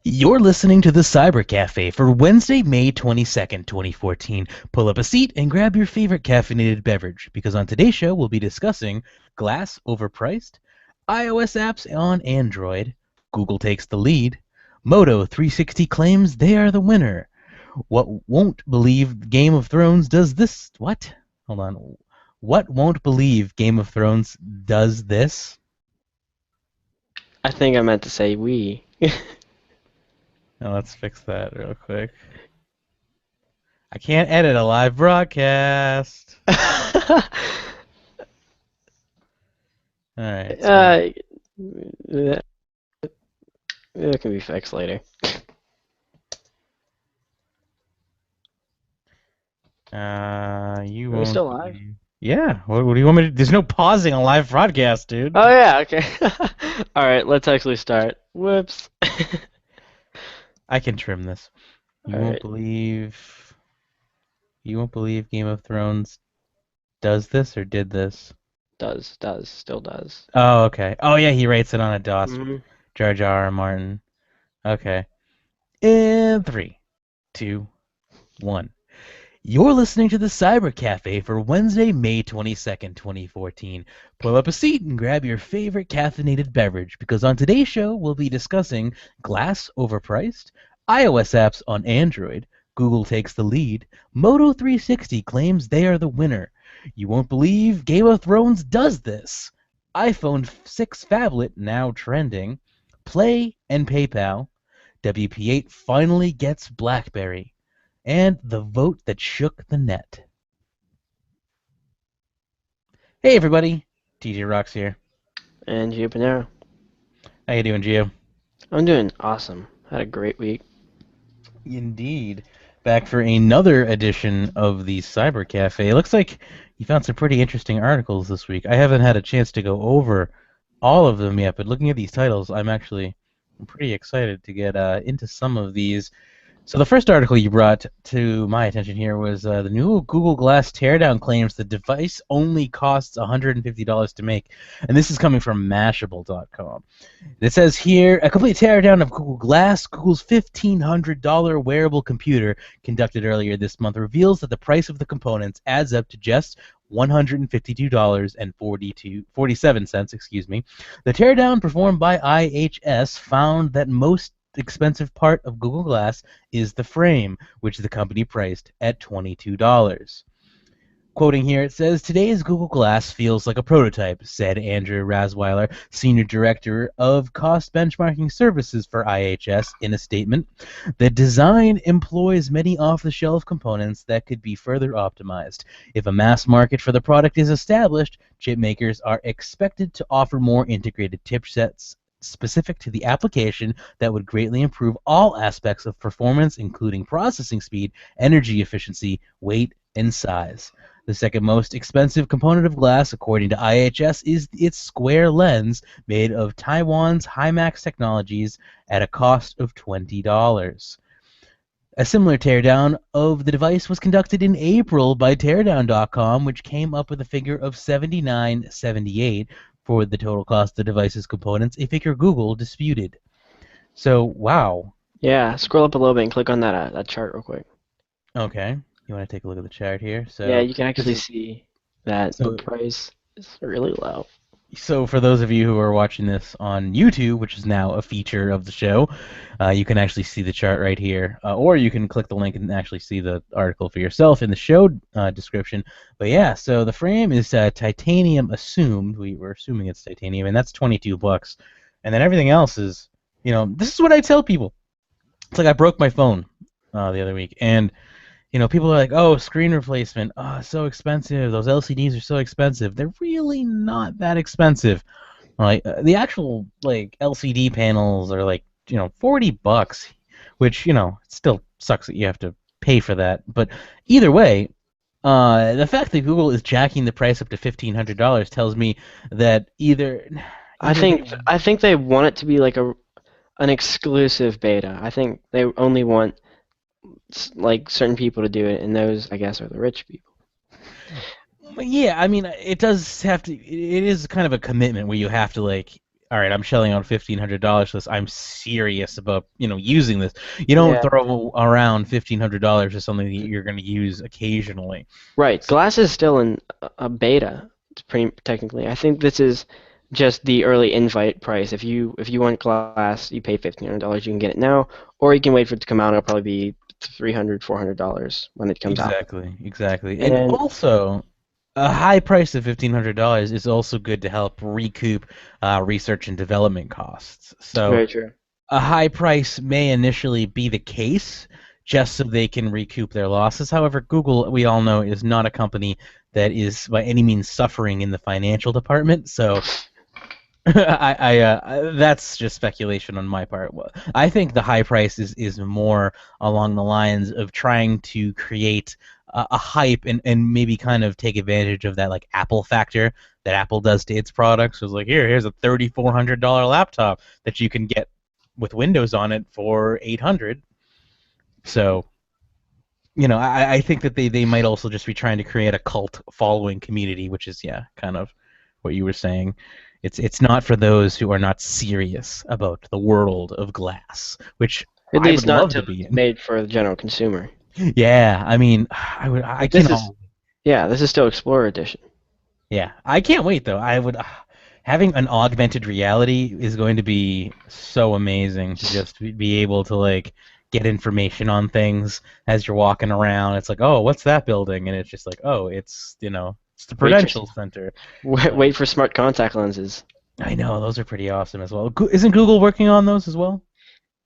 You're listening to the Cyber Cafe for Wednesday, May 22nd, 2014. Pull up a seat and grab your favorite caffeinated beverage, because on today's show we'll be discussing glass overpriced, iOS apps on Android, Google takes the lead, Moto 360 claims they are the winner. What won't believe Game of Thrones does this? What? Hold on. What won't believe Game of Thrones does this? I think I meant to say we. Now let's fix that real quick. I can't edit a live broadcast. All right. So, uh, that, that can be fixed later. you Are we won't still live? believe. Yeah. What do you want me to? There's no pausing a live broadcast, dude. Oh yeah, okay. All right, let's actually start. Whoops. I can trim this. You All won't right, believe. You won't believe Game of Thrones does this or did this. still does. Oh, okay. Oh, yeah. He writes it on a DOS. Mhm. Jar Jar Martin. Okay. In three, two, one. You're listening to the Cyber Cafe for Wednesday, May 22nd, 2014. Pull up a seat and grab your favorite caffeinated beverage, because on today's show we'll be discussing glass overpriced, iOS apps on Android, Google takes the lead, Moto 360 claims they are the winner. You won't believe Game of Thrones does this. iPhone 6 phablet now trending, Play and PayPal, WP8 finally gets Blackberry, and the vote that shook the net. Hey everybody, TJ Rocks here. And Gio Panero. How you doing, Gio? I'm doing awesome. Had a great week. Indeed. Back for another edition of the Cyber Cafe. It looks like you found some pretty interesting articles this week. I haven't had a chance to go over all of them yet, but looking at these titles, I'm pretty excited to get into some of these. So the first article you brought to my attention here was the new Google Glass teardown claims the device only costs $150 to make, and this is coming from Mashable.com. It says here, a complete teardown of Google Glass, Google's $1,500 wearable computer, conducted earlier this month, reveals that the price of the components adds up to just $152.47. Excuse me. The teardown performed by IHS found that most expensive part of Google Glass is the frame, which the company priced at $22. Quoting here, it says, "Today's Google Glass feels like a prototype," said Andrew Rasweiler, Senior Director of Cost Benchmarking Services for IHS, in a statement. "The design employs many off-the-shelf components that could be further optimized. If a mass market for the product is established, chip makers are expected to offer more integrated chipsets specific to the application that would greatly improve all aspects of performance, including processing speed, energy efficiency, weight, and size. The second most expensive component of glass, according to IHS, is its square lens, made of Taiwan's Himax Technologies, at a cost of $20. A similar teardown of the device was conducted in April by Teardown.com, which came up with a figure of $79.78 for the total cost of the device's components, a figure Google disputed. So, wow. Yeah, scroll up a little bit and click on that chart real quick. Okay. You want to take a look at the chart here? Yeah, So, you can this actually is see that the so price is really low. So for those of you who are watching this on YouTube, which is now a feature of the show, you can actually see the chart right here, or you can click the link and actually see the article for yourself in the show description. But yeah, so the frame is titanium assumed. We're assuming it's titanium, and that's $22. And then everything else is, this is what I tell people. It's like I broke my phone the other week, and people are like, "Oh, screen replacement. Oh, it's so expensive. Those LCDs are so expensive." They're really not that expensive. Like the actual LCD panels are like $40, which it still sucks that you have to pay for that. But either way, the fact that Google is jacking the price up to $1,500 tells me that I either they think I think they want it to be like an exclusive beta. I think they only want like certain people to do it, and those I guess are the rich people. Yeah, I mean, it does have to. It is kind of a commitment where you have to all right, I'm shelling out $1,500 for this. I'm serious about, using this. You don't Yeah. throw around $1,500 for something that you're going to use occasionally. Right. So, Glass is still in a beta, pretty technically. I think this is just the early invite price. If you want Glass, you pay $1,500. You can get it now, or you can wait for it to come out. It'll probably be $300, $400 when it comes out. exactly. And And also, a high price of $1,500 is also good to help recoup research and development costs. So very true. a high price may initially be the case just so they can recoup their losses. However, Google, we all know, is not a company that is by any means suffering in the financial department. So that's just speculation on my part. I think the high price is more along the lines of trying to create a hype and maybe kind of take advantage of that like Apple factor that Apple does to its products. So it's like here's a $3,400 laptop that you can get with Windows on it for $800. So I think that they might also just be trying to create a cult following community, which is kind of what you were saying. It's not for those who are not serious about the world of glass, which At I would least not love to until be it's in. made for the general consumer. Yeah, I mean, I Like this can. is, yeah, this is still Explorer Edition. Yeah, I can't wait though. I would. Having an augmented reality is going to be so amazing to just be able to like get information on things as you're walking around. It's like, oh, what's that building? And it's just like, oh, it's the Wait for Prudential Center. wait for smart contact lenses. I know those are pretty awesome as well. Isn't Google working on those as well?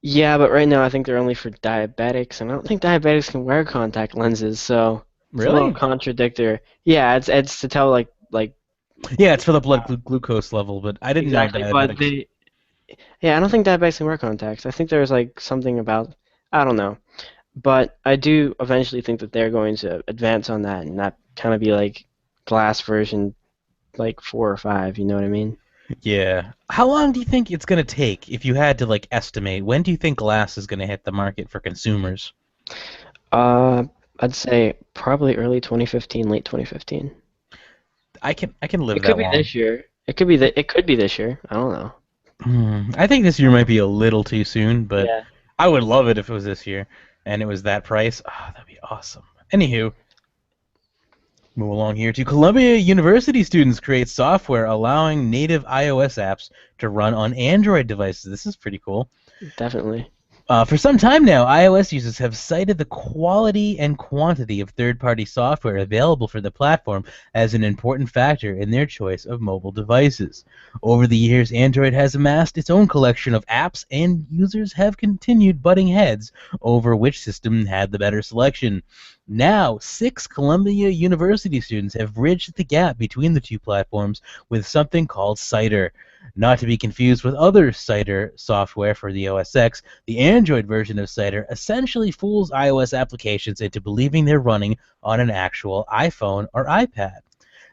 Yeah, but right now I think they're only for diabetics, and I don't think diabetics can wear contact lenses, so it's a little Really? contradictory. Yeah, it's to tell like Yeah, it's for the blood glucose level, but I didn't know exactly, but diabetics. yeah, I don't think diabetics can wear contacts. I think there's like something about I don't know, but I do eventually think that they're going to advance on that and not kind of be like glass version like 4 or 5. You know what I mean? Yeah. How long do you think it's gonna take if you had to like estimate? When do you think glass is gonna hit the market for consumers? Uh, I'd say probably early 2015, late 2015. I can live It could that be long. this year. It could be this year. I don't know. I think this year might be a little too soon, but Yeah. I would love it if it was this year and it was that price. Ah, that'd be awesome. Anywho, move along here to Columbia University students create software allowing native iOS apps to run on Android devices. This is pretty cool. Definitely. For some time now, iOS users have cited the quality and quantity of third-party software available for the platform as an important factor in their choice of mobile devices. Over the years, Android has amassed its own collection of apps, and users have continued butting heads over which system had the better selection. Now, 6 Columbia University students have bridged the gap between the two platforms with something called Cider. Not to be confused with other Cider software for the OS X, the Android version of Cider essentially fools iOS applications into believing they're running on an actual iPhone or iPad.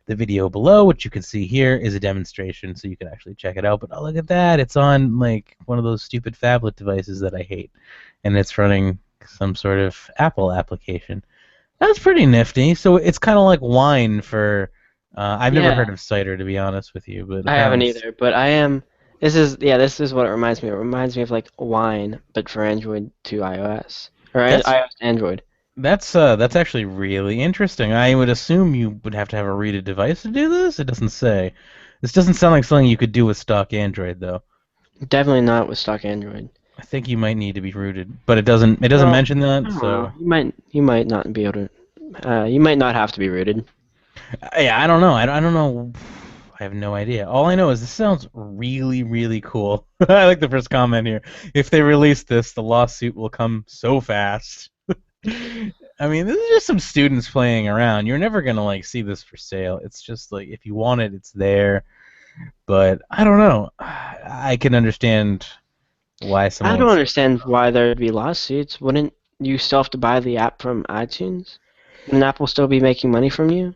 The video below, which you can see here, is a demonstration, so you can actually check it out. But oh, look at that. It's on like one of those stupid phablet devices that I hate. And it's running some sort of Apple application. That's pretty nifty. So it's kind of like wine for... I've never Yeah. heard of cider, to be honest with you, but I haven't apparently either, but I am. This is what it reminds me of. It reminds me of like wine, but for Android to iOS or that's iOS to Android. that's actually really interesting. I would assume you would have to have a rooted device to do this. It doesn't say. This doesn't sound like something you could do with stock Android, though. Definitely not with stock Android. I think you might need to be rooted, but it doesn't Well, mention I that. don't know. So You might not be able to. You might not have to be rooted. yeah, I don't know. I don't know. I have no idea. All I know is this sounds really, really cool. I like the first comment here. If they release this, the lawsuit will come so fast. I mean, this is just some students playing around. You're never gonna like see this for sale. It's just like if you want it, it's there. But I don't know. I can understand why I someone don't would. understand why there'd be lawsuits. Wouldn't you still have to buy the app from iTunes? Wouldn't Apple still be making money from you?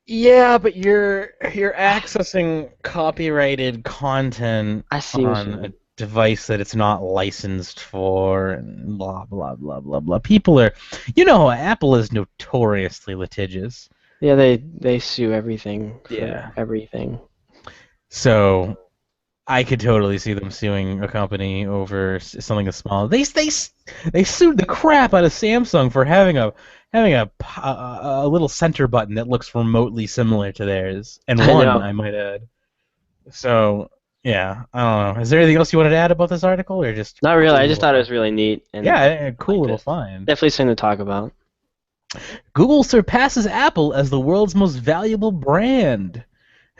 Yeah, but you're accessing copyrighted content I see what you on a mean. device that it's not licensed for, and blah blah blah blah blah. People are, Apple is notoriously litigious. Yeah, they sue everything Yeah. for everything. So I could totally see them suing a company over something as small. They sued the crap out of Samsung for having a little center button that looks remotely similar to theirs, and I one, know. I might add. So yeah, I don't know. Is there anything else you wanted to add about this article, or just Not really. cool I just little thought it find? was really neat and Yeah, a cool like little this. find. Definitely something to talk about. Google surpasses Apple as the world's most valuable brand.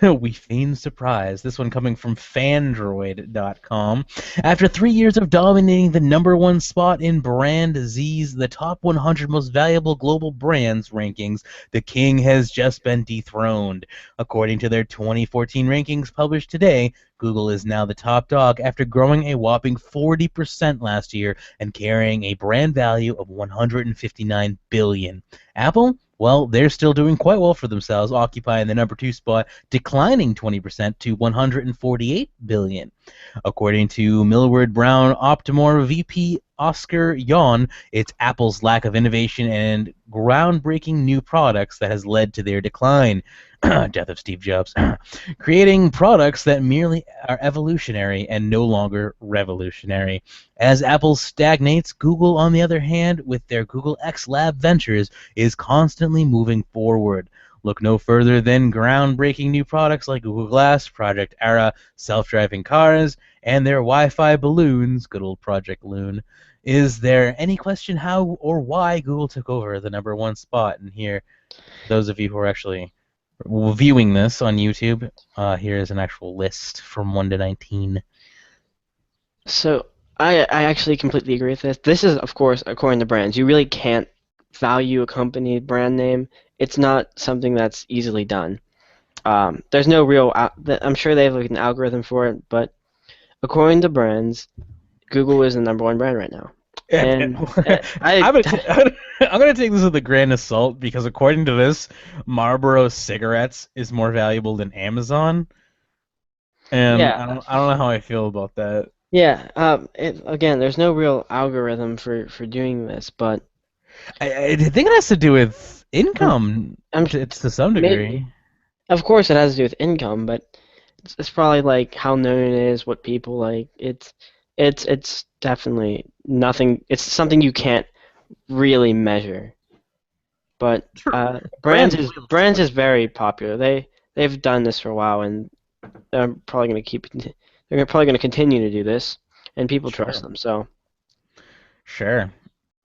We feign surprise. This one coming from Fandroid.com. After 3 years of dominating the #1 spot in Brand Z's The Top 100 Most Valuable Global Brands rankings, the king has just been dethroned. According to their 2014 rankings published today, Google is now the top dog after growing a whopping 40% last year and carrying a brand value of $159 billion. Apple? Well, they're still doing quite well for themselves, occupying the #2 spot, declining 20% to $148 billion. According to Millward Brown Optimore VP Oscar Yon, it's Apple's lack of innovation and groundbreaking new products that has led to their decline. Death of Steve Jobs. Creating products that merely are evolutionary and no longer revolutionary. As Apple stagnates, Google, on the other hand, with their Google X Lab ventures, is constantly moving forward. Look no further than groundbreaking new products like Google Glass, Project Ara, self-driving cars, and their Wi-Fi balloons, good old Project Loon. Is there any question how or why Google took over the #1 spot? And here, for those of you who are actually viewing this on YouTube, here is an actual list from 1 to 19. So I actually completely agree with this. This is, of course, according to brands. You really can't value a company brand name. It's not something that's easily done. There's no real. I'm sure they have like an algorithm for it, but according to brands, Google is the #1 brand right now. And I'm gonna take this with a grain of salt because according to this, Marlboro cigarettes is more valuable than Amazon, and yeah, I don't know how I feel about that. yeah. Again, there's no real algorithm for doing this, but I think it has to do with I'm, income. I'm It's to some maybe. degree. Of course, it has to do with income, but it's probably like how known it is, what people like. It's definitely nothing. It's something you can't really measure. But True. brands Brand is loyalty. brands is very popular. They've done this for a while, and they're probably going to they're probably going to continue to do this, and people trust Sure. them. So Sure.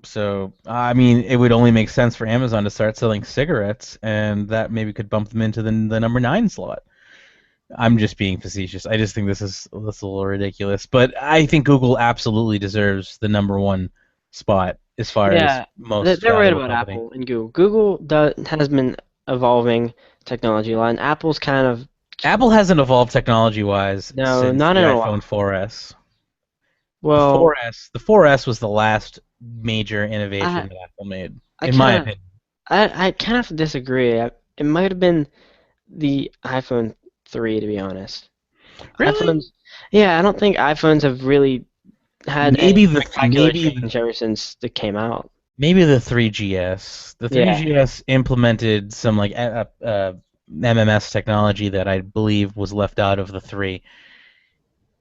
So, I mean, it would only make sense for Amazon to start selling cigarettes, and that maybe could bump them into the #9 slot. I'm just being facetious. I just think this is a little ridiculous, but I think Google absolutely deserves the #1 spot as far as yeah, most they're right valuable about company. Apple and Google. Google has been evolving technology a lot, and Apple's kind of Apple hasn't evolved technology-wise no, since not the in a iPhone while. 4S. The Well, 4S was the last major I innovation that Apple made, I in my kind of opinion. I kind of disagree. It might have been the iPhone 3, to be honest. Really? iPhones, yeah, I don't think iPhones have really had any Maybe the spectacular change ever since they came out. maybe the 3GS. The Yeah, 3GS implemented some like MMS technology that I believe was left out of the 3.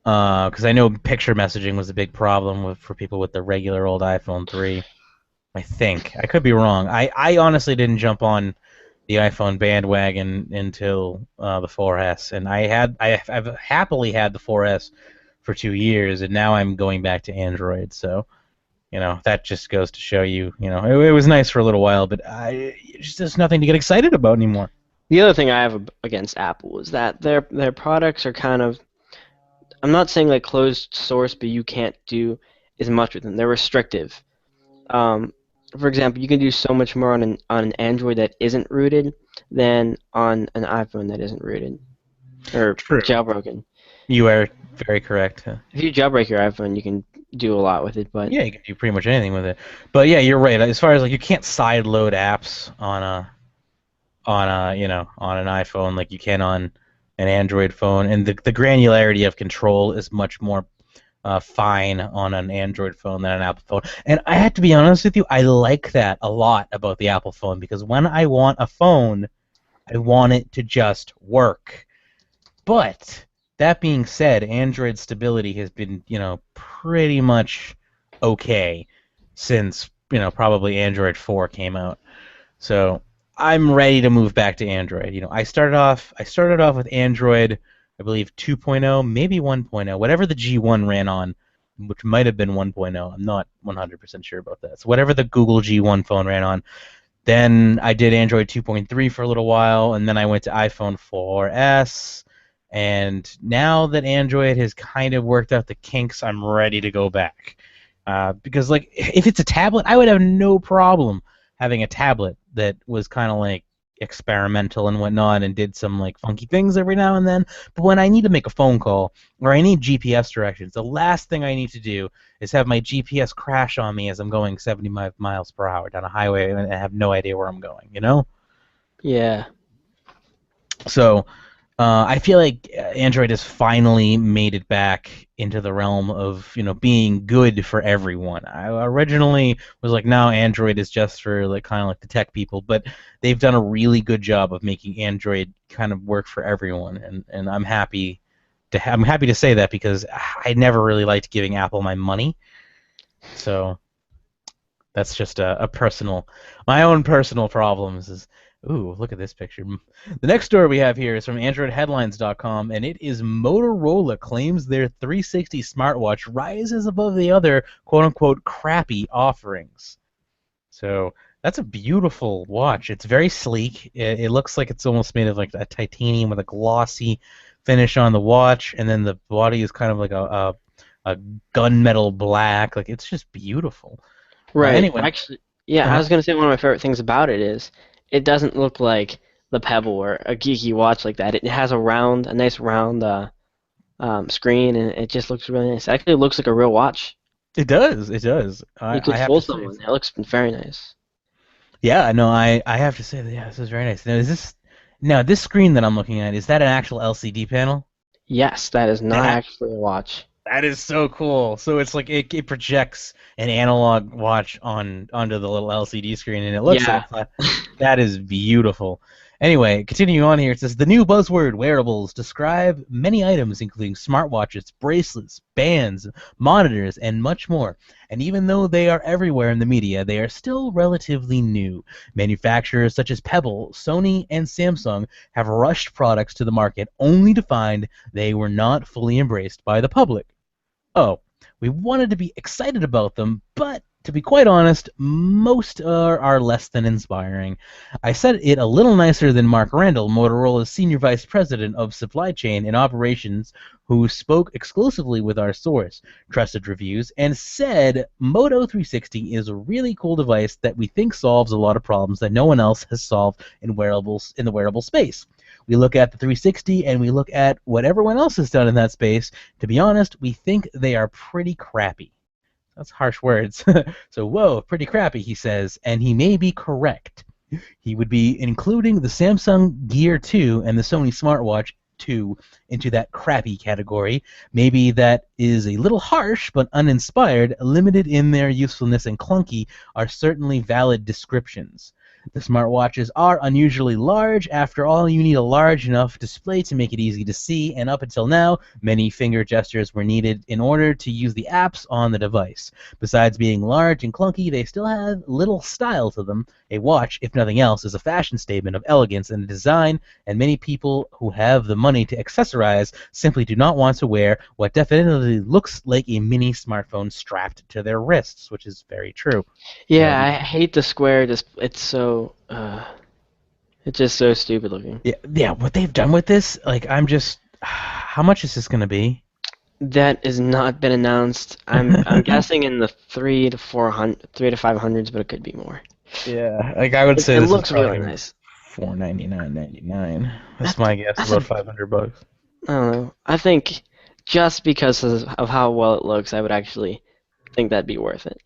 Because I know picture messaging was a big problem for people with the regular old iPhone 3. I think I could be wrong. I honestly didn't jump on the iPhone bandwagon until the 4S, and I've happily had the 4S for 2 years, and now I'm going back to Android. So that just goes to show you, it was nice for a little while, but there's nothing to get excited about anymore. the other thing I have against Apple is that their products are kind of. I'm not saying like closed source, but you can't do as much with them. They're restrictive. Um, for example, you can do so much more on an Android that isn't rooted than on an iPhone that isn't rooted or True. jailbroken. You are very correct. If you jailbreak your iPhone, you can do a lot with it, but Yeah, you can do pretty much anything with it. But yeah, you're right. As far as like you can't side load apps on an iPhone like you can on an Android phone, and the granularity of control is much more fine on an Android phone than an Apple phone. And I have to be honest with you, I like that a lot about the Apple phone because when I want a phone, I want it to just work. But That being said, Android stability has been, pretty much okay since, probably Android 4 came out. So I'm ready to move back to Android. I started off with Android, I believe 2.0, maybe 1.0, whatever the G1 ran on, which might have been 1.0. I'm not 100% sure about that. So whatever the Google G1 phone ran on. Then I did Android 2.3 for a little while, and then I went to iPhone 4S. And now that Android has kind of worked out the kinks, I'm ready to go back. Because, like, if it's a tablet, I would have no problem having a tablet that was kind of like experimental and whatnot and did some like funky things every now and then. But when I need to make a phone call or I need GPS directions, the last thing I need to do is have my GPS crash on me as I'm going 75 miles per hour down a highway and I have no idea where I'm going, you know? Yeah. So I feel like Android has finally made it back into the realm of being good for everyone. I originally was like, no, Android is just for like kind of like the tech people, but they've done a really good job of making Android kind of work for everyone, and I'm happy to say that because I never really liked giving Apple my money, so that's just my own personal problems. Ooh, look at this picture. The next story we have here is from AndroidHeadlines.com, and it is Motorola claims their 360 smartwatch rises above the other quote-unquote crappy offerings. So that's a beautiful watch. It's very sleek. It looks like it's almost made of like a titanium with a glossy finish on the watch, and then the body is kind of like a gunmetal black. Like, it's just beautiful. Right. Anyway. Actually, yeah, I Uh-huh. was gonna say one of my favorite things about it is it doesn't look like the Pebble or a geeky watch like that. It has a nice round screen, and it just looks really nice. It actually looks like a real watch. It does. It does. You I could have fool to say. someone. It looks very nice. Yeah, no, I have to say that, yeah, this is very nice. Now this screen that I'm looking at, is that an actual LCD panel? Yes, that is not That actually a watch. that is so cool. So it's like it projects an analog watch onto the little LCD screen, and it looks like Yeah. a that is beautiful. Anyway, continuing on here, it says the new buzzword wearables describe many items, including smartwatches, bracelets, bands, monitors, and much more. And even though they are everywhere in the media, they are still relatively new. Manufacturers such as Pebble, Sony, and Samsung have rushed products to the market only to find they were not fully embraced by the public. Oh, we wanted to be excited about them, but to be quite honest, most are less than inspiring. I said it a little nicer than Mark Randall, Motorola's Senior Vice President of Supply Chain and Operations, who spoke exclusively with our source, Trusted Reviews, and said Moto 360 is a really cool device that we think solves a lot of problems that no one else has solved in the wearable space. We look at the 360 and we look at what everyone else has done in that space. To be honest, we think they are pretty crappy. That's harsh words. So, whoa, pretty crappy, he says, and he may be correct. He would be including the Samsung Gear 2 and the Sony Smartwatch 2 into that crappy category. Maybe that is a little harsh, but uninspired, limited in their usefulness, and clunky are certainly valid descriptions. The smartwatches are unusually large. After all, you need a large enough display to make it easy to see, and up until now, many finger gestures were needed in order to use the apps on the device. Besides being large and clunky, they still have little style to them. A watch, if nothing else, is a fashion statement of elegance and design, and many people who have the money to accessorize simply do not want to wear what definitely looks like a mini smartphone strapped to their wrists, which is very true. Yeah, I hate the square. It's so it's just so stupid looking. Yeah, what they've done with this, like, I'm just, how much is this gonna be? That has not been announced. I'm guessing in the 3 to 500s, but it could be more. Yeah, like I would say It this is looks probably really gonna be nice. $499.99. That's That's my guess, that's about a, $500. I don't know. I think just because of how well it looks, I would actually think that'd be worth it.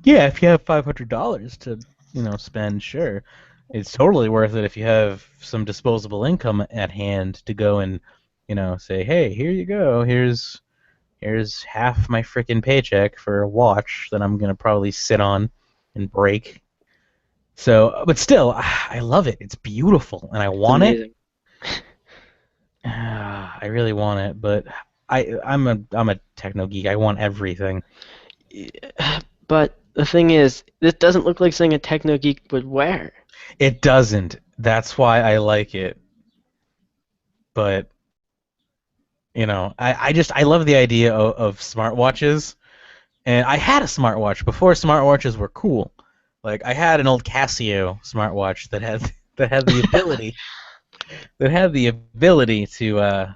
Yeah, if you have $500 to, spend, sure, it's totally worth it if you have some disposable income at hand to go and, say, hey, here you go. Here's half my freaking paycheck for a watch that I'm gonna probably sit on and break. So, but still, I love it. It's beautiful, and I It's want it. amazing. I really want it, but I'm a techno geek. I want everything. But the thing is, this doesn't look like something a techno geek would wear. It doesn't. That's why I like it. But I love the idea of smartwatches. And I had a smartwatch before smartwatches were cool. Like I had an old Casio smartwatch that had that had the ability to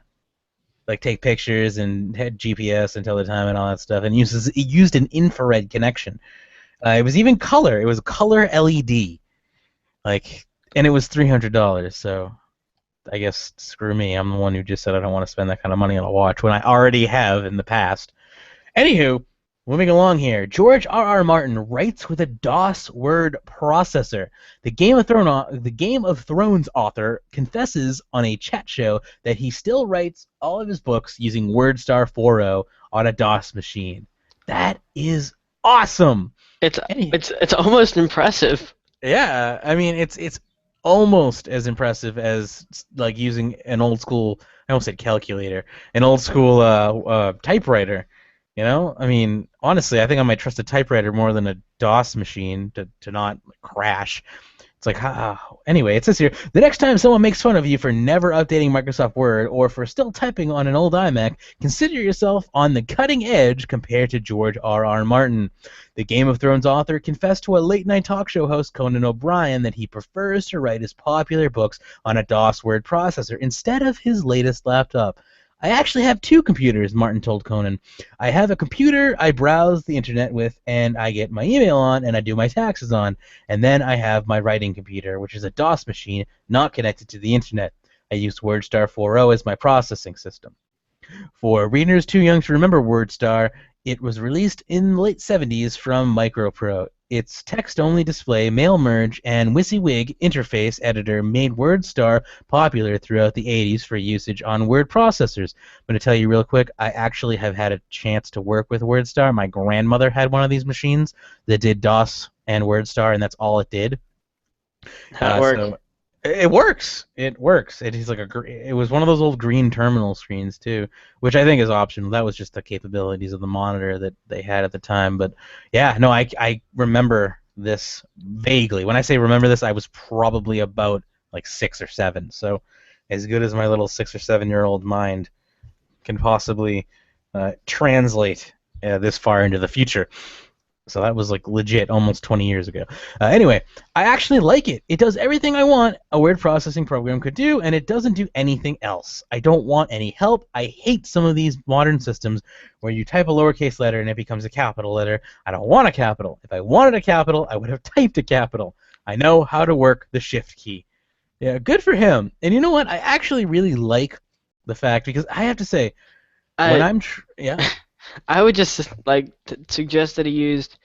like take pictures and had GPS and tell the time and all that stuff. And it used an infrared connection. It was even color. It was color LED. Like, and it was $300. So I guess screw me. I'm the one who just said I don't want to spend that kind of money on a watch when I already have in the past. Anywho, moving along here, George R. R. Martin writes with a DOS word processor. The Game of Thrones author confesses on a chat show that he still writes all of his books using WordStar 4.0 on a DOS machine. That is awesome. It's it's almost impressive. Yeah, I mean it's almost as impressive as like using an old school, I almost said calculator, an old school typewriter. I mean, honestly, I think I might trust a typewriter more than a DOS machine to not crash. It's like, anyway, it says here, the next time someone makes fun of you for never updating Microsoft Word or for still typing on an old iMac, consider yourself on the cutting edge compared to George R. R. Martin. The Game of Thrones author confessed to a late-night talk show host, Conan O'Brien, that he prefers to write his popular books on a DOS word processor instead of his latest laptop. I actually have two computers, Martin told Conan. I have a computer I browse the internet with, and I get my email on, and I do my taxes on. And then I have my writing computer, which is a DOS machine not connected to the internet. I use WordStar 4.0 as my processing system. For readers too young to remember WordStar, it was released in the late 70s from MicroPro. Its text-only display, mail merge, and WYSIWYG interface editor made WordStar popular throughout the 80s for usage on word processors. I'm going to tell you real quick, I actually have had a chance to work with WordStar. My grandmother had one of these machines that did DOS and WordStar, and that's all it did. How it works. So it works. It works. It is like it was one of those old green terminal screens too, which I think is optional. That was just the capabilities of the monitor that they had at the time. But yeah, no, I remember this vaguely. When I say remember this, I was probably about like 6 or 7. So as good as my little 6 or 7-year-old mind can possibly translate this far into the future. So that was like legit almost 20 years ago. Anyway, I actually like it. It does everything I want a word processing program could do, and it doesn't do anything else. I don't want any help. I hate some of these modern systems where you type a lowercase letter and it becomes a capital letter. I don't want a capital. If I wanted a capital, I would have typed a capital. I know how to work the shift key. Yeah, good for him. And you know what? I actually really like the fact, because I have to say, when I yeah. I would just like suggest that he used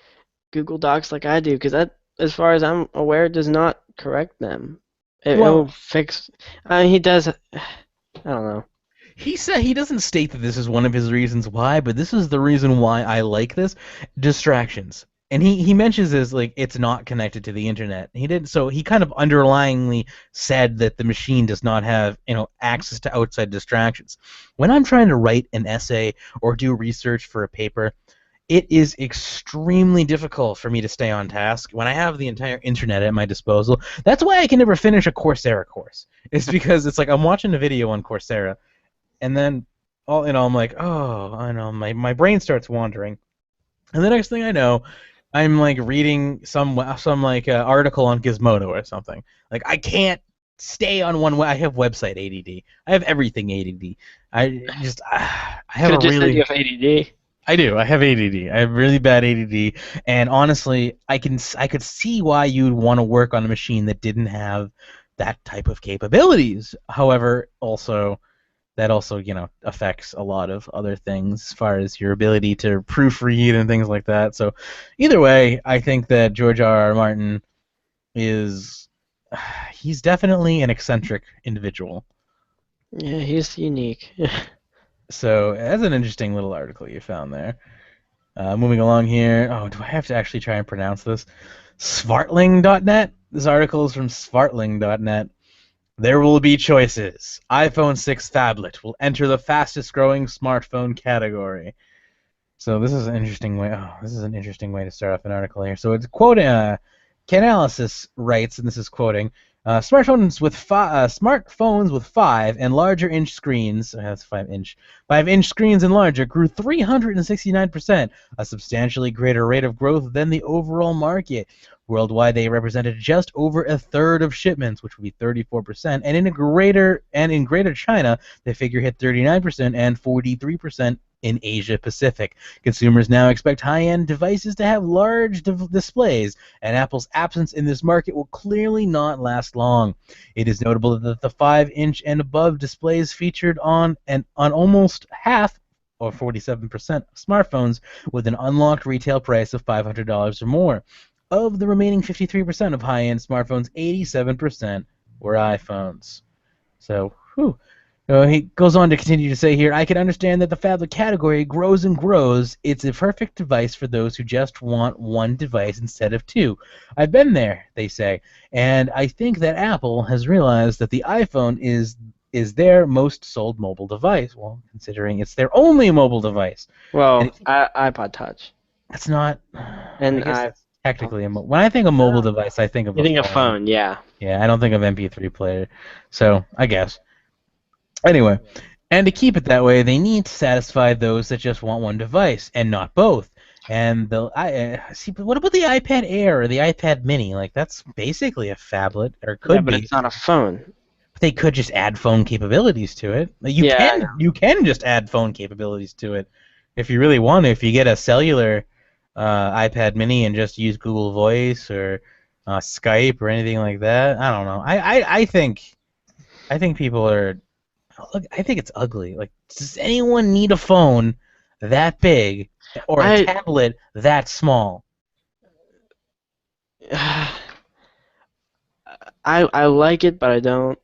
Google Docs like I do, because that, as far as I'm aware, does not correct them. It will Well, fix. I mean, he does. I don't know. he said he doesn't state that this is one of his reasons why, but this is the reason why I like this: distractions. And he mentions this like it's not connected to the internet. He kind of underlyingly said that the machine does not have access to outside distractions. When I'm trying to write an essay or do research for a paper, it is extremely difficult for me to stay on task when I have the entire internet at my disposal. That's why I can never finish a Coursera course. It's because it's like I'm watching a video on Coursera, and then I'm like, oh, I know, my brain starts wandering, and the next thing I know, I'm like reading some like article on Gizmodo or something. Like I can't stay on one way. I have website ADD. I have everything ADD. I have Could a have just said you really have ADD. I do. I have ADD. I have really bad ADD, and honestly, I could see why you'd want to work on a machine that didn't have that type of capabilities. However, that also affects a lot of other things as far as your ability to proofread and things like that. So, either way, I think that George R. R. Martin is he's definitely an eccentric individual. Yeah, he's unique. So, that's an interesting little article you found there. Moving along here. Oh, do I have to actually try and pronounce this? Svartling.net? This article is from Svartling.net. There will be choices. iPhone 6 phablet will enter the fastest growing smartphone category. So this is an interesting way. Oh, this is an interesting way to start off an article here. So it's quoting. Canalys writes, and this is quoting. Smartphones with 5 and larger inch screens, that's 5-inch screens and larger, grew 369%, a substantially greater rate of growth than the overall market. Worldwide, they represented just over a third of shipments, which would be 34%, and in Greater China, the figure hit 39% and 43% in Asia Pacific. Consumers now expect high-end devices to have large displays, and Apple's absence in this market will clearly not last long. It is notable that the 5-inch and above displays featured on almost half, or 47%, of smartphones with an unlocked retail price of $500 or more. Of the remaining 53% of high-end smartphones, 87% were iPhones. So, whew. He goes on to continue to say here, I can understand that the phablet category grows and grows. It's a perfect device for those who just want one device instead of two. I've been there, they say, and I think that Apple has realized that the iPhone is their most sold mobile device. Well, considering it's their only mobile device. Well, iPod Touch. That's not. And I guess that's technically when I think of mobile device, I think of a phone. Yeah. Yeah, I don't think of MP3 player. So I guess. Anyway, and to keep it that way, they need to satisfy those that just want one device and not both. And see, but what about the iPad Air or the iPad Mini? Like that's basically a phablet, or could yeah, but be. It's not a phone. But they could just add phone capabilities to it. Like, you can just add phone capabilities to it if you really want to. If you get a cellular iPad Mini and just use Google Voice or Skype or anything like that, I don't know. I think people are. Look, I think it's ugly. Like, does anyone need a phone that big or a tablet that small? I like it, but I don't.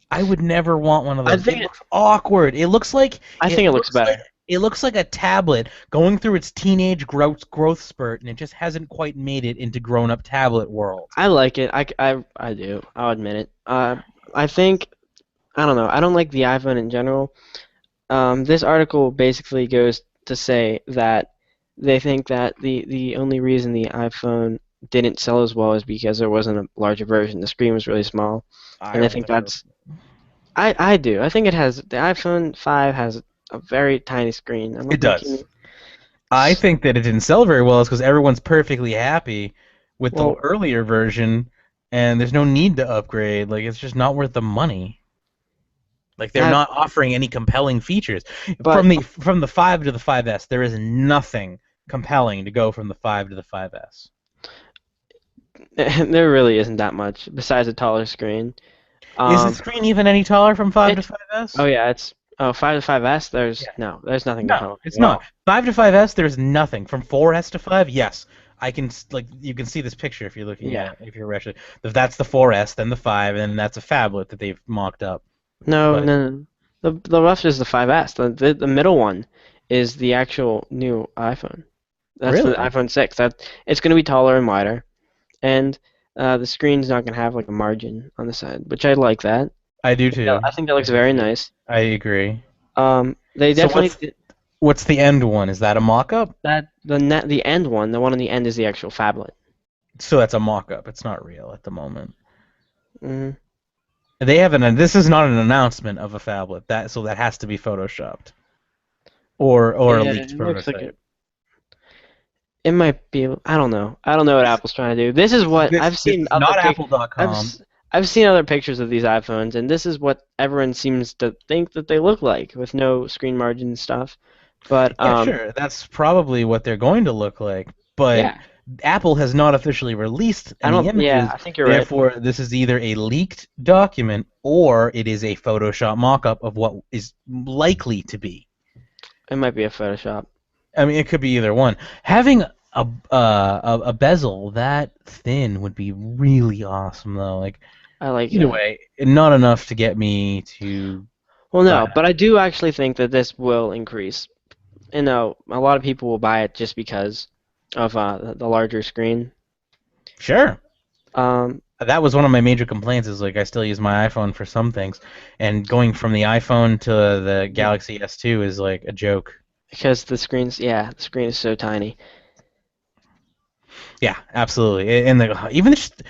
I would never want one of those. It looks awkward. It looks like. I think it looks better. It looks like a tablet going through its teenage growth spurt, and it just hasn't quite made it into grown-up tablet world. I like it. I do. I'll admit it. I think. I don't know. I don't like the iPhone in general. This article basically goes to say that they think that the only reason the iPhone didn't sell as well is because there wasn't a larger version. The screen was really small, and I think that's. I do. I think it has. The iPhone 5 has a very tiny screen. It does. I think that it didn't sell very well is because everyone's perfectly happy with the earlier version, and there's no need to upgrade. Like, it's just not worth the money. Like, they're not offering any compelling features. From the 5 to the 5S, there is nothing compelling to go from the 5 to the 5S. There really isn't that much besides a taller screen. Is the screen even any taller from 5 to 5S? Oh yeah, it's 5 to 5S. There's nothing. No, it's not. 5 to 5S, there's nothing. From 4S to 5, yes. You can see this picture if you're looking at it, if you're actually. If that's the 4S, then the 5, and then that's a phablet that they've mocked up. No. The left is the 5S. The middle one is the actual new iPhone. That's the iPhone 6. It's going to be taller and wider, and the screen's not going to have like a margin on the side, which I like that. I do too. I think that looks very nice. I agree. They definitely. What's the end one? Is that a mock-up? The end one, the one on the end, is the actual phablet. So that's a mock-up. It's not real at the moment. Mm-hmm. They haven't. This is not an announcement of a phablet. So that has to be photoshopped, or a leaked prototype. It might be. I don't know. I don't know what Apple's trying to do. This is what I've seen. Not Apple.com. I've seen other pictures of these iPhones, and this is what everyone seems to think that they look like, with no screen margin and stuff. But sure, that's probably what they're going to look like. But Apple has not officially released any images. Yeah, I think you're right. Therefore, this is either a leaked document or it is a Photoshop mock-up of what is likely to be. It might be a Photoshop. I mean, it could be either one. Having a bezel that thin would be really awesome, though. Like, I like either way, not enough to get me to. Well, no, but I do actually think that this will increase. A lot of people will buy it just because of the larger screen. Sure. Um, That was one of my major complaints. Is like I still use my iPhone for some things, and going from the iPhone to the Galaxy S2 is like a joke. because the screen is so tiny. Yeah, absolutely. And even just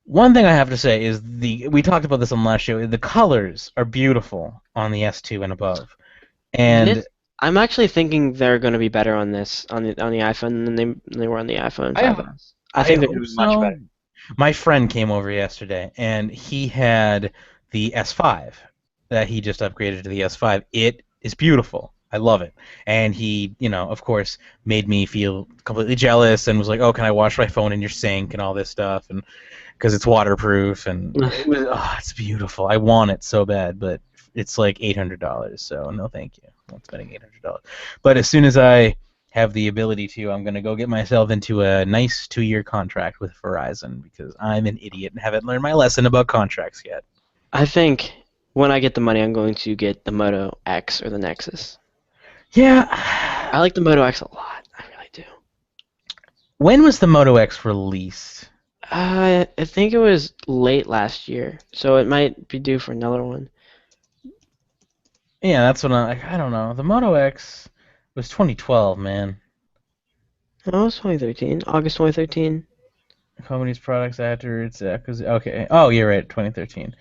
one thing I have to say is we talked about this on the last show. The colors are beautiful on the S2 and above, and This, I'm actually thinking they're going to be better on this on the iPhone than they were on the iPhone I 5S. I I think they're going hope to be much so. better. My friend came over yesterday, and he had the S5 that he just upgraded to the S5. It is beautiful. I love it. And he, of course, made me feel completely jealous and was like, "Oh, can I wash my phone in your sink and all this stuff?" And because it's waterproof and it's beautiful. I want it so bad, but it's like $800, so no, thank you. I'm not spending $800. But as soon as I have the ability to, I'm gonna go get myself into a nice 2-year contract with Verizon because I'm an idiot and haven't learned my lesson about contracts yet. I think when I get the money, I'm going to get the Moto X or the Nexus. I Yeah. like the Moto X a lot. I really do. When was the Moto X released? I think it was late last year, so it might be due for another one. Yeah, that's what I don't know. The Moto X was 2012, man. Oh, it was 2013, August 2013. Company's products after its okay. Oh, you're right, 2013.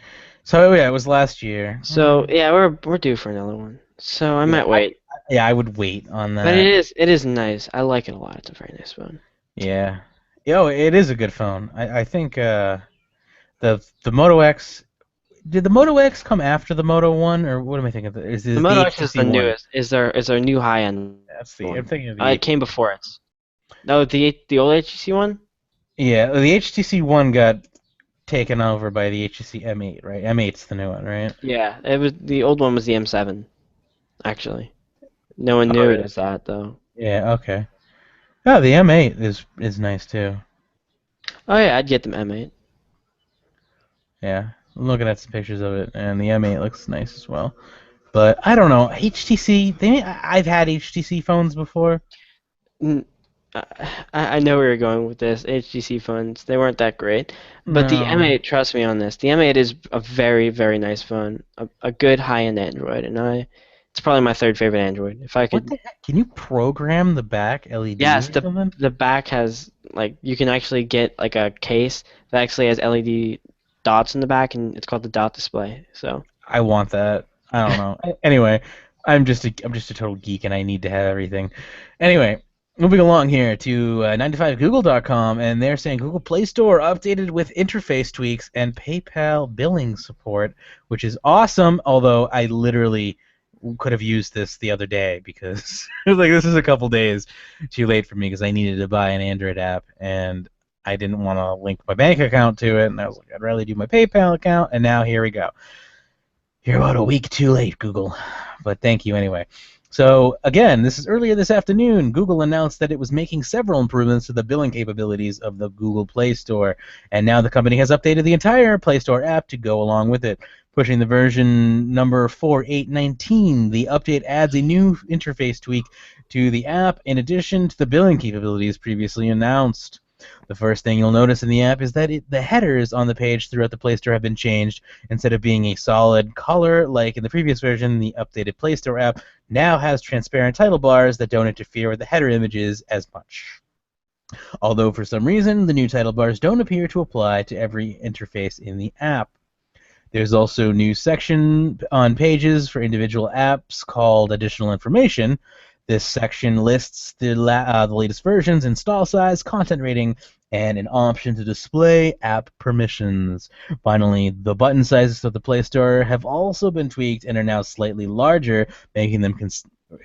So yeah, it was last year. So yeah, we're due for another one. So I Yeah, might wait. I would wait on But that. it is nice. I like it a lot. It's a very nice phone. Yeah. Yo, it is a good phone. I think the Moto X, did the Moto X come after the Moto One, or what am I thinking? The Is the Moto X is HTC the One? newest. Is their new high end I'm one. thinking of It came before it. No, the old HTC one. yeah, the HTC One got taken over by the HTC M8, right? M8's the new one, right? Yeah, it was the old one was the M7 actually. No one Oh, knew it really? as that though. Yeah, okay. Oh, the M8 is nice too. Oh yeah, I'd get the M8. Yeah, I'm looking at some pictures of it, and the M8 looks nice as well. But I don't know, HTC. I've had HTC phones before. N- I know where you're going with this. HTC phones, they weren't that great. But the No. M8, trust me on this, the M8 is a very, very nice phone. A good high-end Android, and it's probably my third favorite Android. If I What could, the heck? Can you program the back LEDs yes, or the something? the back has like you can actually get like a case that actually has LED dots in the back, and it's called the dot display. So, I want that. I don't know. Anyway, I'm just a total geek, and I need to have everything. Anyway, moving along here to 95google.com, and they're saying Google Play Store updated with interface tweaks and PayPal billing support, which is awesome. Although I literally could have used this the other day because it was like this is a couple days too late for me because I needed to buy an Android app and I didn't want to link my bank account to it, and I was like, I'd rather do my PayPal account, and now here we go. You're about a week too late, Google. But thank you anyway. So, again, this is earlier this afternoon. Google announced that it was making several improvements to the billing capabilities of the Google Play Store. And now the company has updated the entire Play Store app to go along with it. Pushing the version number 4.8.19, the update adds a new interface tweak to the app in addition to the billing capabilities previously announced. The first thing you'll notice in the app is that the headers on the page throughout the Play Store have been changed. Instead of being a solid color like in the previous version, the updated Play Store app now has transparent title bars that don't interfere with the header images as much. Although for some reason, the new title bars don't appear to apply to every interface in the app. There's also a new section on pages for individual apps called Additional Information. This section lists the latest versions, install size, content rating, and an option to display app permissions. Finally, the button sizes of the Play Store have also been tweaked and are now slightly larger, making them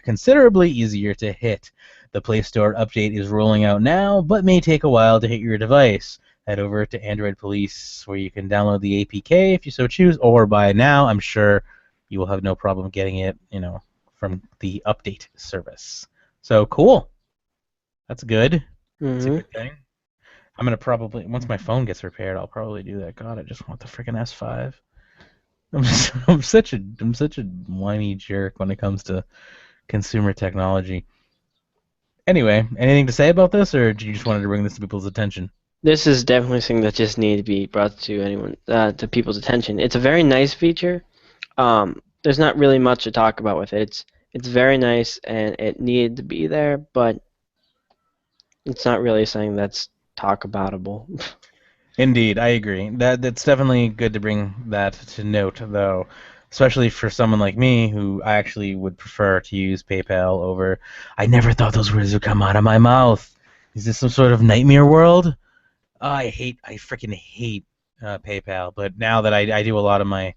considerably easier to hit. The Play Store update is rolling out now, but may take a while to hit your device. Head over to Android Police where you can download the APK if you so choose, or by now I'm sure you will have no problem getting it, from the update service. So cool. That's good. That's a hmm good thing. I'm gonna probably once my phone gets repaired, I'll probably do that. God, I just want the freaking S5. I'm such a whiny jerk when it comes to consumer technology. Anyway, anything to say about this, or do you just wanted to bring this to people's attention? This is definitely something that just needs to be brought to people's attention. It's a very nice feature. There's not really much to talk about with it. It's very nice and it needed to be there, but it's not really something that's talk aboutable. Indeed, I agree. That's definitely good to bring that to note, though, especially for someone like me who I actually would prefer to use PayPal over. I never thought those words would come out of my mouth. Is this some sort of nightmare world? I freaking hate PayPal, but now that I do a lot of my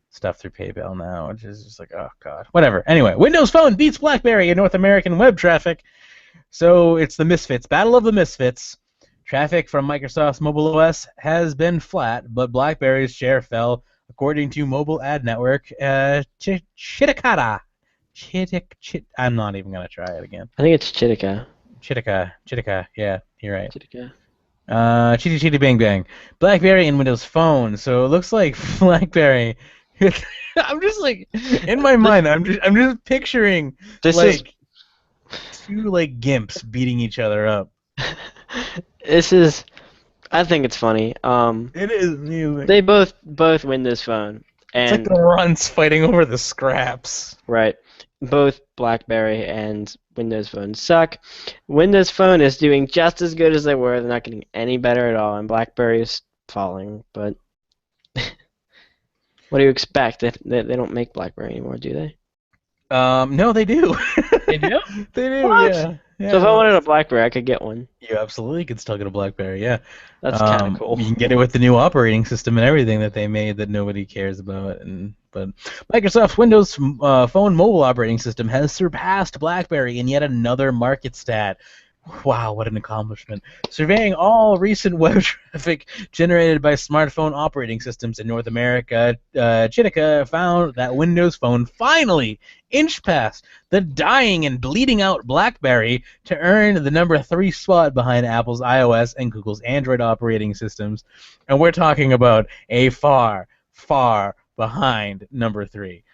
stuff through PayPal now, which is just like, oh god, whatever. Anyway, Windows Phone beats BlackBerry in North American web traffic. So it's the Misfits, Battle of the Misfits. Traffic from Microsoft's mobile OS has been flat, but BlackBerry's share fell, according to mobile ad network Chitakata. I'm not even gonna try it again. I think it's Chitika. Chitika. Yeah, you're right. Chitika. Chitty Chitty Bang Bang. BlackBerry and Windows Phone. So it looks like BlackBerry. I'm just like in my mind. I'm just picturing two like gimps beating each other up. This is. I think it's funny. It is amusing. They both Windows Phone. And, it's like the runts fighting over the scraps. Right. Both BlackBerry and Windows Phone suck. Windows Phone is doing just as good as they were. They're not getting any better at all, and BlackBerry is falling. But what do you expect? They don't make BlackBerry anymore, do they? No, they do. They do? They do, what? Yeah. So if I wanted a BlackBerry, I could get one. You absolutely could still get a BlackBerry, yeah. That's kind of cool. You can get it with the new operating system and everything that they made that nobody cares about. But Microsoft's Windows Phone mobile operating system has surpassed BlackBerry in yet another market stat. Wow, what an accomplishment. Surveying all recent web traffic generated by smartphone operating systems in North America, Chitika found that Windows Phone finally inched past the dying and bleeding out BlackBerry to earn the number 3 spot behind Apple's iOS and Google's Android operating systems. And we're talking about a far, far behind number 3.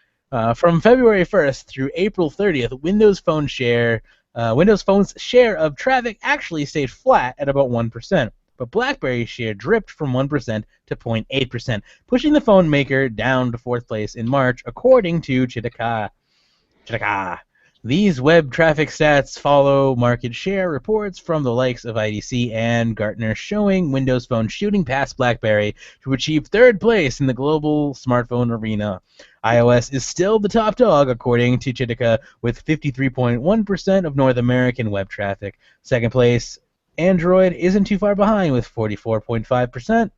From February 1st through April 30th, Windows Phone's share of traffic actually stayed flat at about 1%, but BlackBerry's share dripped from 1% to 0.8%, pushing the phone maker down to 4th place in March, according to Chitika. These web traffic stats follow market share reports from the likes of IDC and Gartner showing Windows Phone shooting past BlackBerry to achieve 3rd place in the global smartphone arena. iOS is still the top dog, according to Chitika, with 53.1% of North American web traffic. 2nd place, Android isn't too far behind with 44.5%.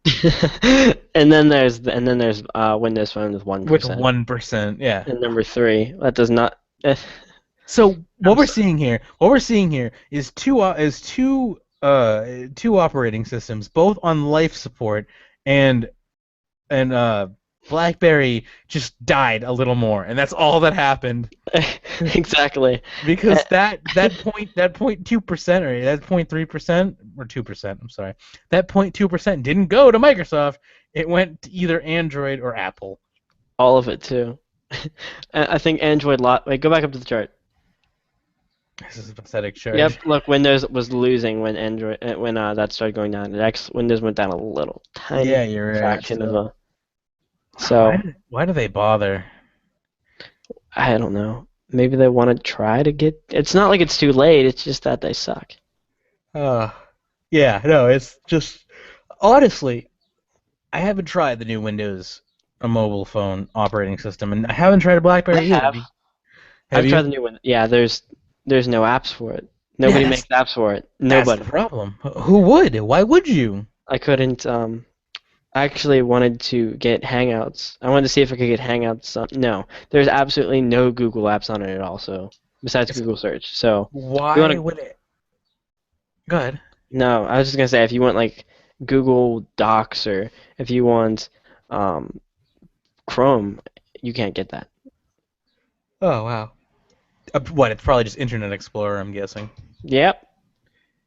and then there's Windows Phone with 1%. With 1%, yeah. And number 3, that does not. So what we're seeing here is two operating systems, both on life support, and BlackBerry just died a little more, and that's all that happened. Exactly. Because that 0.2% or that 0.3% or 2%, I'm sorry, that 0.2% didn't go to Microsoft. It went to either Android or Apple. All of it too. I think Android Wait, go back up to the chart. This is a pathetic chart. Yep. Look, Windows was losing when that started going down. Windows went down a little tiny you're right, fraction of a. So why do they bother? I don't know. Maybe they want to try to get. It's not like it's too late. It's just that they suck. Yeah. No, it's just honestly, I haven't tried the new Windows mobile phone operating system, and I haven't tried a BlackBerry either. I've tried the new one. Yeah, there's no apps for it. Nobody makes apps for it. Nobody. That's the problem. Who would? Why would you? I couldn't. I actually wanted to get Hangouts. I wanted to see if I could get Hangouts. No, there's absolutely no Google apps on it at all. So besides Google search. So why would it? Go ahead. No, I was just gonna say if you want like Google Docs or if you want Chrome, you can't get that. Oh wow. What? It's probably just Internet Explorer, I'm guessing. Yep.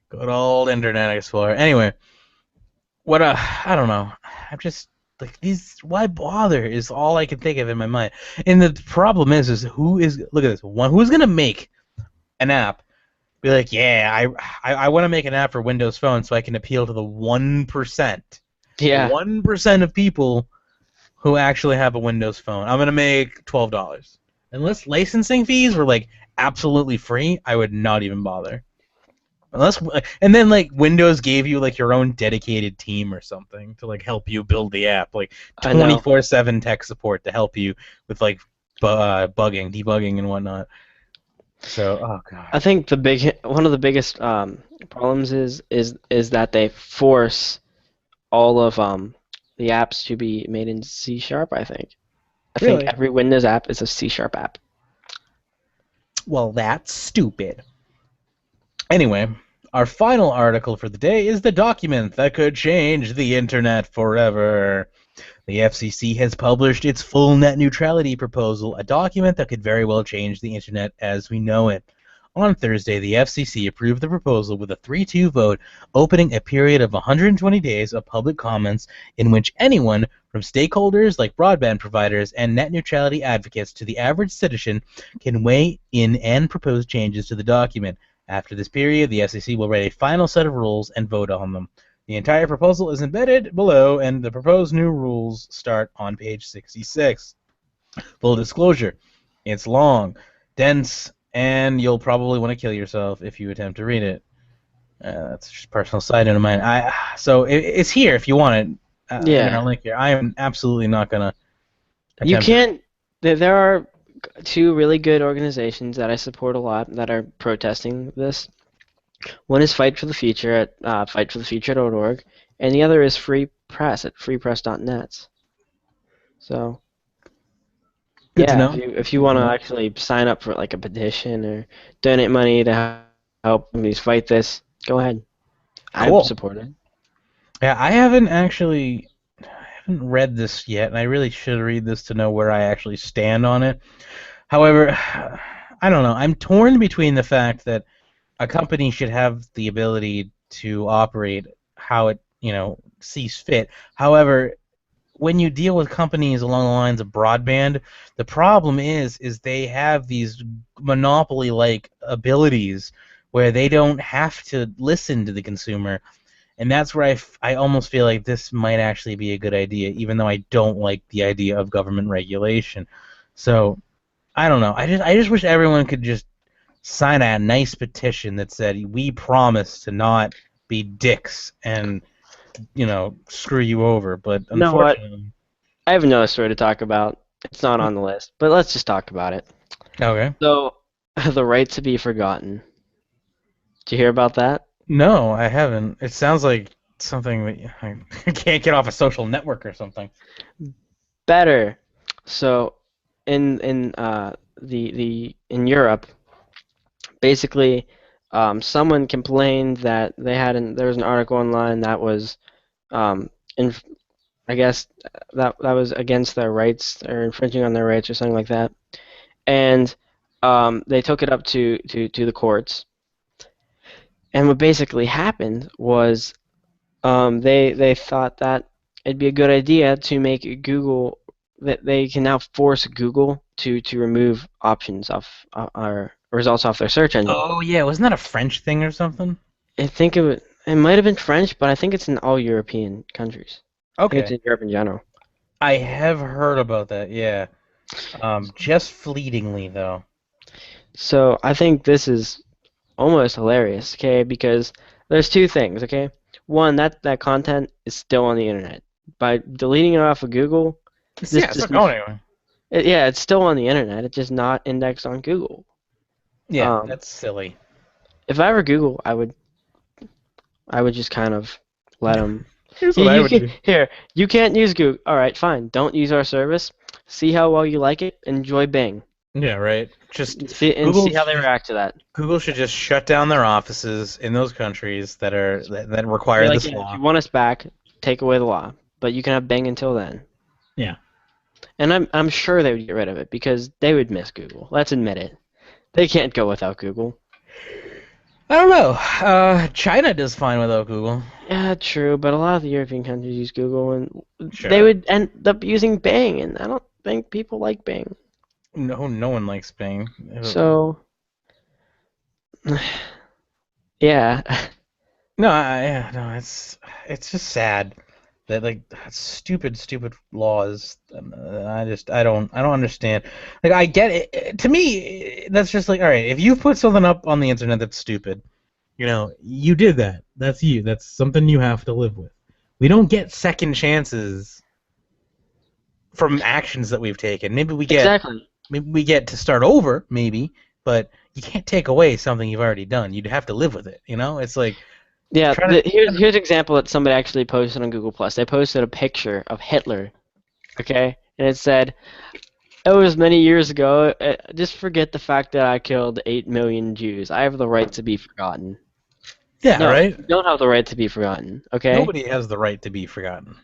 Good old Internet Explorer. Anyway, I don't know. I'm just like why bother is all I can think of in my mind. And the problem is look at this. Who's gonna make an app Be like, yeah, I want to make an app for Windows Phone so I can appeal to the 1%. Yeah, 1% of people who actually have a Windows Phone. I'm gonna make $12. Unless licensing fees were like absolutely free, I would not even bother. Unless, and then like Windows gave you like your own dedicated team or something to like help you build the app, like I know. 24/7 tech support to help you with like bugging, debugging, and whatnot. So, oh I god. think one of the biggest problems is that they force all of the apps to be made in C sharp. I think Really? every Windows app is a C sharp app. Well, that's stupid. Anyway, our final article for the day is the document that could change the internet forever. The FCC has published its full net neutrality proposal, a document that could very well change the internet as we know it. On Thursday, the FCC approved the proposal with a 3-2 vote, opening a period of 120 days of public comments in which anyone, from stakeholders like broadband providers and net neutrality advocates to the average citizen, can weigh in and propose changes to the document. After this period, the FCC will write a final set of rules and vote on them. The entire proposal is embedded below, and the proposed new rules start on page 66. Full disclosure, it's long, dense, and you'll probably want to kill yourself if you attempt to read it. That's just a personal side note of mine. So it's here if you want it in our Yeah, link here. I am absolutely not going to you attempt to. can't. There are two really good organizations that I support a lot that are protesting this. One is Fight for the Future at fightforthefuture.org, and the other is Free Press at freepress.net. So Good to yeah, know. if you Good to want to know. actually sign up for like a petition or donate money to help companies fight this, go ahead. I Cool. support it. Yeah, I haven't read this yet, and I really should read this to know where I actually stand on it. However, I don't know. I'm torn between the fact that a company should have the ability to operate how it, sees fit. However, when you deal with companies along the lines of broadband, the problem is they have these monopoly-like abilities where they don't have to listen to the consumer, and that's where I almost feel like this might actually be a good idea, even though I don't like the idea of government regulation. So I don't know. I just wish everyone could just sign a nice petition that said we promise to not be dicks and screw you over. But You know what? unfortunately, I have another story to talk about. It's not on the list, but let's just talk about it. okay. So, the right to be forgotten. Did you hear about that? No, I haven't. It sounds like something that I can't get off a social network or something. Better. So, in in Europe, basically, someone complained that there was an article online that was um, in, I guess that was against their rights or infringing on their rights or something like that, and they took it up to the courts. And what basically happened was they thought that it'd be a good idea to make Google that they can now force Google to remove options off our results off their search engine. Oh yeah, wasn't that a French thing or something? I think it might have been French, but I think it's in all European countries. I think it's Okay, in Europe in general. I have heard about that. Yeah, just fleetingly though. So I think this is almost hilarious, okay? Because there's two things, okay? One, that content is still on the internet. By deleting it off of Google, this Yeah, it's just not going anywhere. yeah, it's still on the internet. It's just not indexed on Google. Yeah, Um, that's silly. if I were Google, I would just kind of let them. Here's You what I you would can do. here. You can't use Google. All right, fine. Don't use our service. See how well you like it. Enjoy Bing. Yeah, right. Just See Google how they should react to that. Google should just shut down their offices in those countries that Be require like, this yeah, if law. you want us back, take away the law, but you can have Bing until then. Yeah. And I'm sure they would get rid of it because they would miss Google. Let's admit it. They can't go without Google. I don't know. China does fine without Google. Yeah, true, but a lot of the European countries use Google, and they Sure. would end up using Bing, and I don't think people like Bing. No one likes Bing. So, Yeah. No, yeah, no, it's just sad that like stupid laws. I don't understand. Like I get it. To me, that's just like all right. If you put something up on the internet that's stupid, you did that. That's you. That's something you have to live with. We don't get second chances from actions that we've taken. Exactly. Maybe we get to start over, maybe, but you can't take away something you've already done. You'd have to live with it. It's like Yeah, trying to. here's an example that somebody actually posted on Google Plus. They posted a picture of Hitler, okay? And it said, "It was many years ago. Just forget the fact that I killed 8 million Jews. I have the right to be forgotten." Yeah, No, right. you don't have the right to be forgotten, okay? Nobody has the right to be forgotten.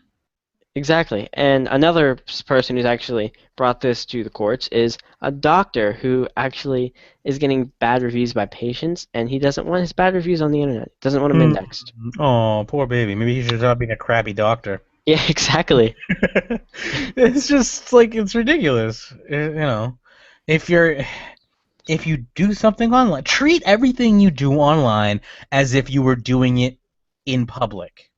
Exactly. And another person who's actually brought this to the courts is a doctor who actually is getting bad reviews by patients, and he doesn't want his bad reviews on the internet. Doesn't want them Mm. indexed. Oh, poor baby. Maybe he should stop being a crappy doctor. Yeah, exactly. It's just like it's ridiculous. If you're if you do something online, treat everything you do online as if you were doing it in public.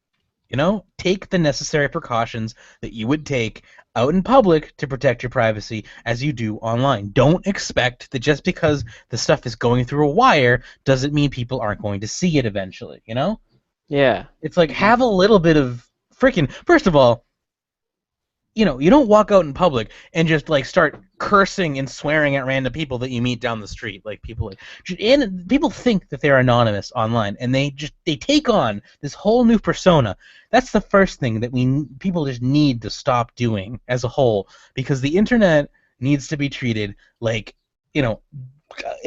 Take the necessary precautions that you would take out in public to protect your privacy as you do online. Don't expect that just because the stuff is going through a wire doesn't mean people aren't going to see it eventually. Yeah. It's like have a little bit of freaking. First of all, you don't walk out in public and just like start cursing and swearing at random people that you meet down the street. Like people think that they're anonymous online, and they take on this whole new persona. That's the first thing that people just need to stop doing as a whole, because the internet needs to be treated like an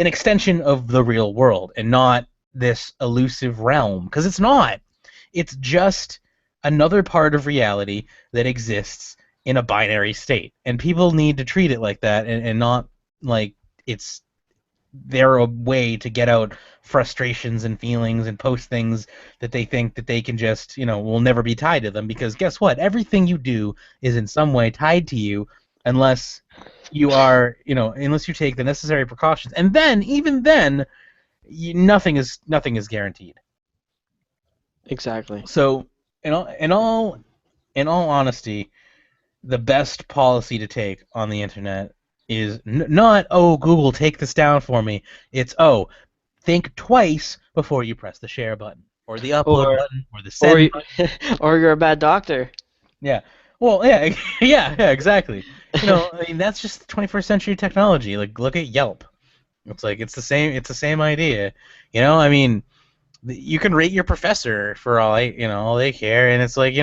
extension of the real world and not this elusive realm, because it's not. It's just another part of reality that exists in a binary state, and people need to treat it like that, and not like it's their way to get out frustrations and feelings and post things that they think that they can just will never be tied to them, because guess what, everything you do is in some way tied to you, unless unless you take the necessary precautions, and then even then nothing is guaranteed. Exactly. So in all honesty, the best policy to take on the internet is not, oh, Google, take this down for me. It's, oh, think twice before you press the share button or the upload Or button or the or send button. or you're a bad doctor. Yeah. Well, yeah, yeah, exactly. I mean, that's just 21st century technology. Like, look at Yelp. It's like it's the same idea. I mean, you can rate your professor for all they care, and it's like,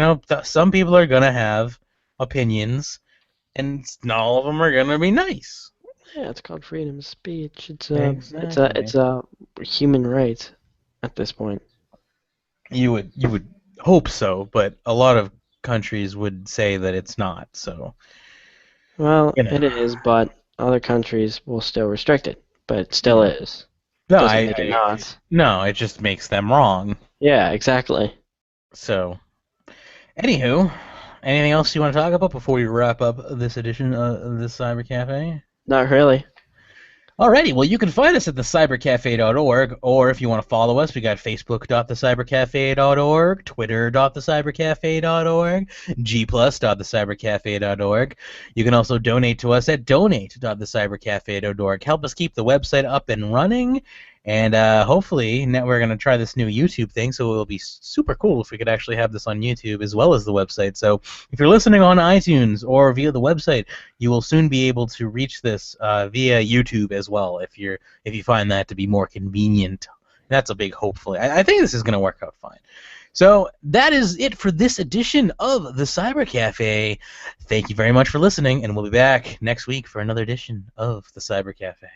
some people are gonna have opinions, and not all of them are gonna be nice. Yeah, it's called freedom of speech. It's Exactly. a human right at this point. You would hope so, but a lot of countries would say that it's not. So Well, you know, it is, but other countries will still restrict it. But it still is. no, Doesn't make it not. no, it just makes them wrong. Yeah, exactly. So, anywho, anything else you want to talk about before we wrap up this edition of this Cyber Cafe? Not really. Alrighty, well, you can find us at thecybercafe.org, or if you want to follow us, we got facebook.thecybercafe.org, twitter.thecybercafe.org, gplus.thecybercafe.org. You can also donate to us at donate.thecybercafe.org. Help us keep the website up and running, and hopefully, now we're going to try this new YouTube thing, so it will be super cool if we could actually have this on YouTube as well as the website. So if you're listening on iTunes or via the website, you will soon be able to reach this via YouTube as well, if you find that to be more convenient. That's a big hopefully. I think this is going to work out fine. So that is it for this edition of the Cyber Cafe. Thank you very much for listening, and we'll be back next week for another edition of the Cyber Cafe.